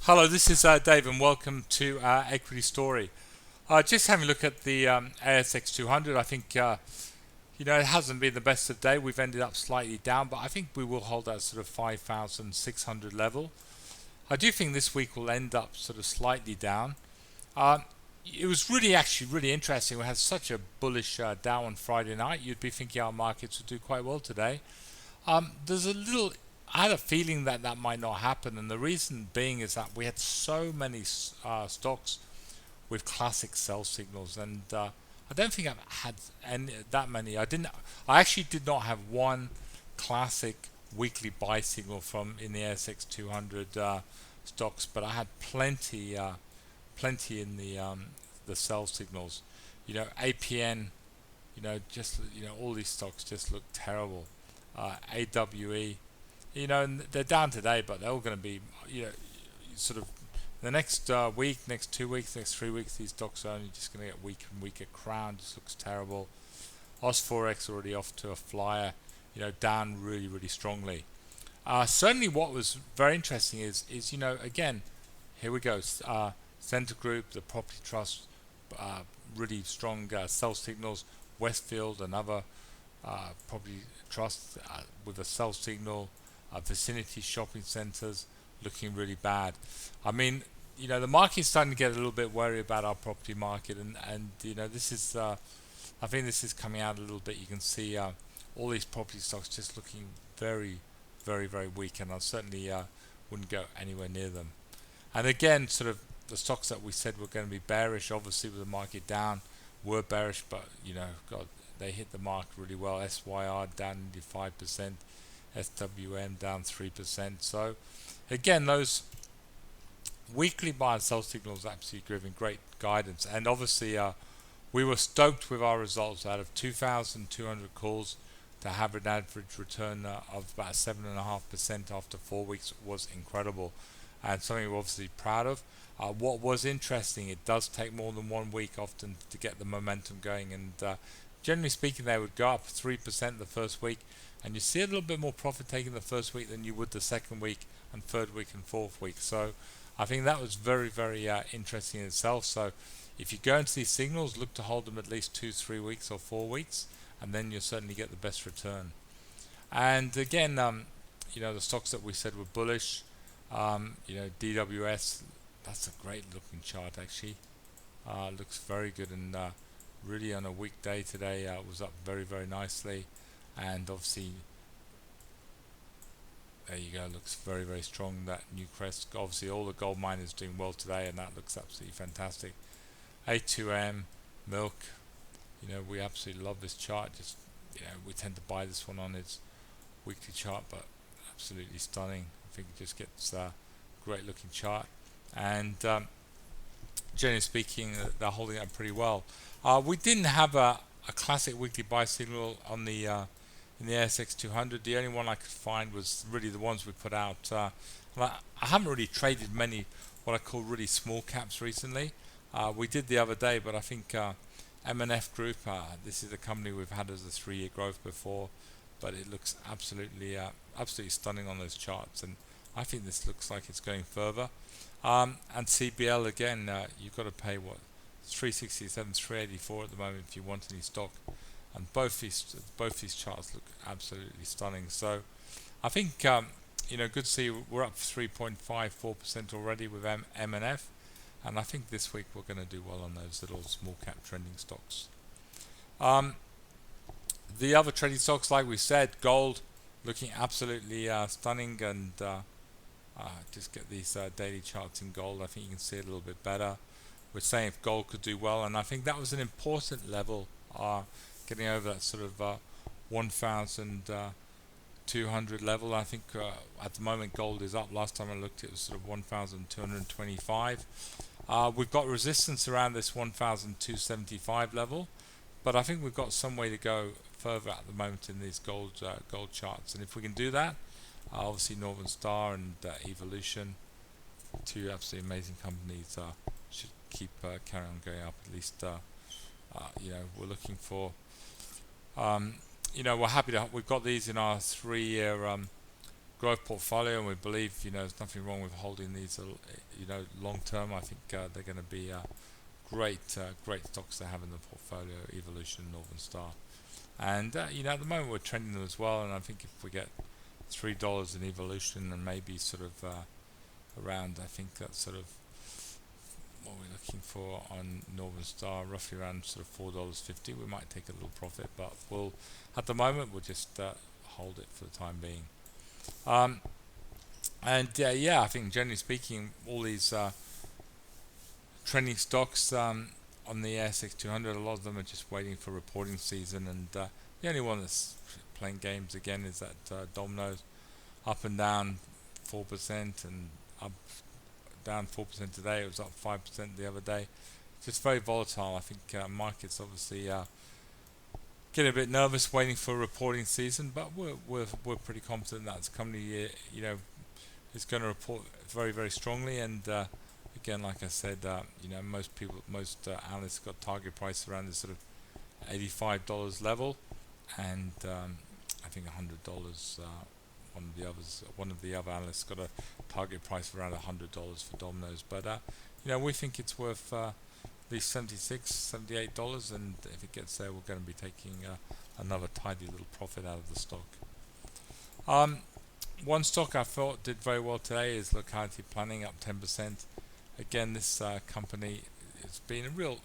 Hello, this is Dave, and welcome to our Equity Story. Just having a look at the ASX 200. I think it hasn't been the best of day. We've ended up slightly down, but I think we will hold that sort of 5,600 level. I do think this week will end up sort of slightly down. Uh, it was actually really interesting. We had such a bullish Dow on Friday night. You'd be thinking our markets would do quite well today. There's a little. I had a feeling that that might not happen, and the reason being is that we had so many stocks with classic sell signals, and I don't think I've had that many. I didn't. I actually did not have one classic weekly buy signal from in the ASX 200 stocks, but I had plenty in the sell signals. APN. All these stocks just look terrible. AWE, and they're down today, but they're all going to be, sort of the next week, next 2 weeks, next 3 weeks. These stocks are only just going to get weaker and weaker. Crown just looks terrible. Osforex already off to a flyer, down really strongly. Certainly, what was very interesting is again, here we go. Centre Group, the property trust, really strong sell signals. Westfield, another property trust with a sell signal. Vicinity shopping centres looking really bad. I mean, the market's starting to get a little bit worried about our property market, and this is, I think this is coming out a little bit. You can see all these property stocks just looking very weak, and I certainly wouldn't go anywhere near them. And again, sort of the stocks that we said were going to be bearish, obviously with the market down, were bearish, but God, they hit the mark really well. SYR down nearly 5%, SWM down 3%. So again, those weekly buy and sell signals absolutely giving great guidance. And obviously, we were stoked with our results. Out of 2,200 calls, to have an average return of about 7.5% after 4 weeks was incredible, and something we're obviously proud of. What was interesting, it does take more than 1 week often to get the momentum going, and generally speaking, they would go up 3% the first week, and you see a little bit more profit taking the first week than you would the second week and third week and fourth week. So I think that was very interesting in itself. So if you go into these signals, look to hold them at least 2-3 weeks or 4 weeks, and then you'll certainly get the best return. And again, the stocks that we said were bullish, DWS, that's a great looking chart actually. Looks very good, and really on a weekday today was up very nicely, and obviously there you go, looks very strong. That Newcrest, obviously all the gold miners doing well today, and that looks absolutely fantastic. A2M, Milk, we absolutely love this chart. Just we tend to buy this one on its weekly chart, but absolutely stunning. I think it just gets a great looking chart, and generally speaking, they're holding up pretty well. We didn't have a classic weekly buy signal on the in the ASX 200. The only one I could find was really the ones we put out. I haven't really traded many what I call really small caps recently. We did the other day, but I think M&F Group, this is a company we've had as a 3-year growth before, but it looks absolutely stunning on those charts, and I think this looks like it's going further. And CBL again, you've got to pay what, 367, 384 at the moment if you want any stock, and both these charts look absolutely stunning. So I think good to see we're up 3.54% already with M&F, and I think this week we're going to do well on those little small cap trending stocks. The other trading stocks, like we said, gold looking absolutely stunning, and just get these daily charts in gold. I think you can see it a little bit better. We're saying if gold could do well, and I think that was an important level, getting over that sort of 1,200 level. I think at the moment gold is up. Last time I looked, it was sort of 1,225. We've got resistance around this 1,275 level, but I think we've got some way to go further at the moment in these gold charts. And if we can do that, obviously Northern Star and Evolution, two absolutely amazing companies, should keep carrying on going up. At least we're looking for. We're happy to. We've got these in our 3-year growth portfolio, and we believe there's nothing wrong with holding these long term. I think they're going to be great stocks to have in the portfolio: Evolution, Northern Star, and at the moment we're trending them as well. And I think if we get $3 in Evolution and maybe sort of around, I think that's sort of what we're looking for on Northern Star, roughly around sort of $4.50. We might take a little profit, but at the moment we'll just hold it for the time being. I think generally speaking, all these trending stocks on the ASX 200, a lot of them are just waiting for reporting season, and the only one that's playing games again is that Domino's, up and down 4% and up down 4% today. It was up 5% the other day. Just very volatile. I think markets obviously getting a bit nervous waiting for reporting season, but we're pretty confident that this company is going to report very, very strongly. And again, like I said, most analysts got target price around this sort of $85 level, and I think $100. One of the other analysts got a target price of around $100 for Domino's, but we think it's worth at least $76, $78, and if it gets there, we're going to be taking another tidy little profit out of the stock. One stock I thought did very well today is Locality Planning, up 10%. Again, this company has been a real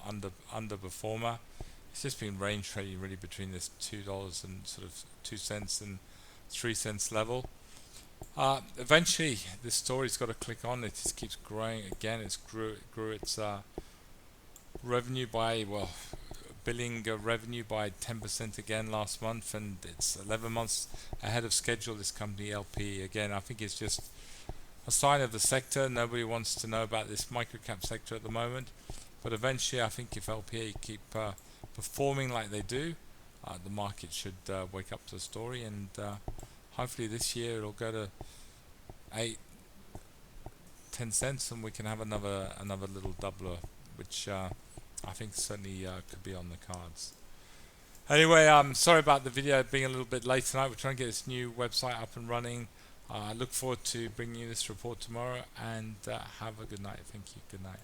underperformer. It's just been range trading really between this $2 and sort of 2 cents and 3 cents level. Eventually, this story's got to click on. It just keeps growing again. It grew its revenue by billing revenue by 10% again last month, and it's 11 months ahead of schedule. This company LP, again, I think it's just a sign of the sector. Nobody wants to know about this microcap sector at the moment, but eventually, I think if LPA keep performing like they do, the market should wake up to the story, and hopefully this year it'll go to 8-10 cents, and we can have another little doubler, which I think certainly could be on the cards. Anyway, sorry about the video being a little bit late tonight. We're trying to get this new website up and running. I look forward to bringing you this report tomorrow, and have a good night. Thank you. Good night.